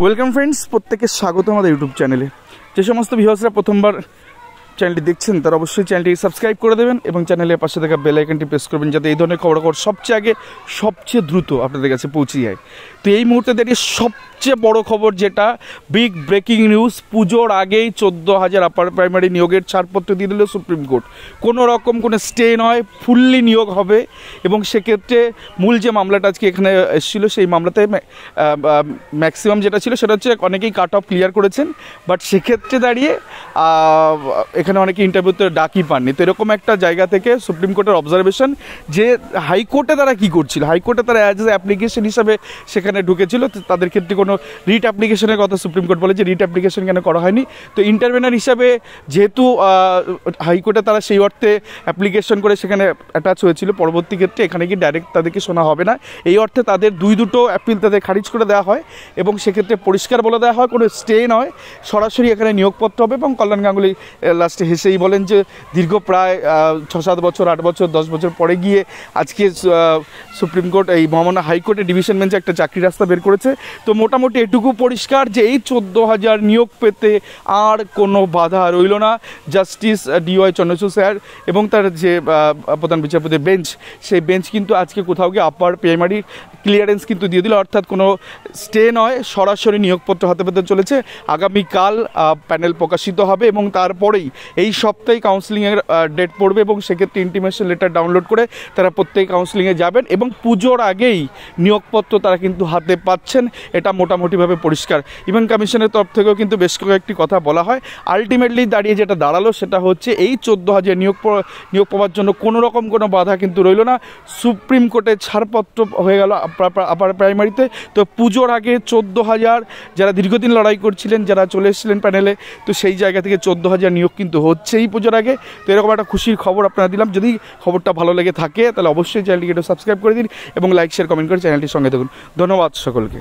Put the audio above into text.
Welcome friends, প্রত্যেককে স্বাগত আমাদের ইউটিউব চ্যানেলে। যে সমস্ত ভিউয়ার্সরা প্রথমবার চ্যানেলটি দেখছেন তারা অবশ্যই চ্যানেলটি সাবস্ক্রাইব করে দেবেন এবং চ্যানেলের পাশে থাকা বেল আইকনটি প্রেস করবেন যাতে এই ধরনের খবরাখবর সবচেয়ে আগে সবচেয়ে দ্রুত আপনাদের কাছে পৌঁছে যায়। তো এই মুহূর্তে দাঁড়িয়ে সবচেয়ে বড় খবর যেটা বিগ ব্রেকিং নিউজ, পুজোর আগেই 14,000 আপার প্রাইমারি নিয়োগের ছাড়পত্র দিয়ে দিল সুপ্রিম কোর্ট। কোনো রকম কোনো স্টে নয়, ফুললি নিয়োগ হবে। এবং সেক্ষেত্রে মূল যে মামলাটা আজকে এখানে এসেছিল সেই মামলাতে ম্যাক্সিমাম যেটা ছিল সেটা হচ্ছে অনেকেই কাট অফ ক্লিয়ার করেছেন, বাট সেক্ষেত্রে দাঁড়িয়ে এখানে অনেকে ইন্টারভিউতে ডাকই পাননি। তো এরকম একটা জায়গা থেকে সুপ্রিম কোর্টের অবজারভেশন যে হাইকোর্টে তারা কী করছিল, হাইকোর্টে তারা অ্যাজ এ অ্যাপ্লিকেশন হিসাবে সেখানে ঢুকেছিল। তো তাদের ক্ষেত্রে কোনো রিট অ্যাপ্লিকেশনের কথা সুপ্রিম কোর্ট বলে যে রিট অ্যাপ্লিকেশন কেন করা হয়নি। তো ইন্টারভেনার হিসাবে যেহেতু হাইকোর্টে তারা সেই অর্থে অ্যাপ্লিকেশন করে সেখানে অ্যাটাচ হয়েছিল, পরবর্তী ক্ষেত্রে এখানে গিয়ে ডাইরেক্ট তাদেরকে শোনা হবে না। এই অর্থে তাদের দুটো অ্যাপিল তাদের খারিজ করে দেওয়া হয় এবং সেক্ষেত্রে পরিষ্কার বলে দেওয়া হয় কোনো স্টে নয়, সরাসরি এখানে নিয়োগপত্র হবে। এবং কল্যাণ গাঙ্গুলি লাস্টে হেসেই বলেন যে দীর্ঘ প্রায় 6-7 বছর, 8 বছর, 10 বছর পরে গিয়ে আজকে সুপ্রিম কোর্ট এই মহামান্য হাইকোর্টে ডিভিশন বেঞ্চে একটা চাকরি রাস্তা বের করেছে। তো মোটামুটি এটুকু পরিষ্কার যে এই 14,000 নিয়োগ পেতে আর কোনো বাধা রইল না। জাস্টিস DY চন্দ্রচূড় স্যার এবং তার যে প্রধান বিচারপতির বেঞ্চ, সেই বেঞ্চ কিন্তু আজকে কোথাও গিয়ে আপার প্রাইমারি ক্লিয়ারেন্স কিন্তু দিয়ে দিল, অর্থাৎ কোনো স্টে নয়, সরাসরি নিয়োগপত্র হাতে পেতে চলেছে। আগামীকাল প্যানেল প্রকাশিত হবে এবং তারপরেই এই সপ্তাহে কাউন্সিলিংয়ের ডেট পড়বে এবং সেক্ষেত্রে ইন্টিমেশন লেটার ডাউনলোড করে তারা প্রত্যেকে কাউন্সিলিংয়ে যাবেন এবং পুজোর আগেই নিয়োগপত্র তারা কিন্তু হাতে পাচ্ছেন। এটা মোটামুটিভাবে পরিষ্কার। ইভেন্ট কমিশনের তরফ থেকেও কিন্তু বেশ কয়েকটি কথা বলা হয়। আলটিমেটলি দাঁড়িয়ে যেটা দাঁড়ালো সেটা হচ্ছে এই 14,000 নিয়োগ পাওয়ার জন্য কোনো রকম কোনো বাধা কিন্তু রইল না। সুপ্রিম কোর্টে ছাড়পত্র হয়ে গেল আপার প্রাইমারিতে। তো পুজোর আগে 14,000 যারা দীর্ঘদিন লড়াই করছিলেন, যারা চলে এসেছিলেন প্যানেলে, তো সেই জায়গা থেকে 14,000 নিয়োগ কিন্তু হচ্ছেই পুজোর আগে। তো এরকম একটা খুশির খবর আপনারা দিলাম। যদি খবরটা ভালো লেগে থাকে তাহলে অবশ্যই চ্যানেলটিকে একটু সাবস্ক্রাইব করে দিন এবং লাইক, শেয়ার, কমেন্ট করে চ্যানেলটির সঙ্গে থাকুন। ধন্যবাদ সকলকে।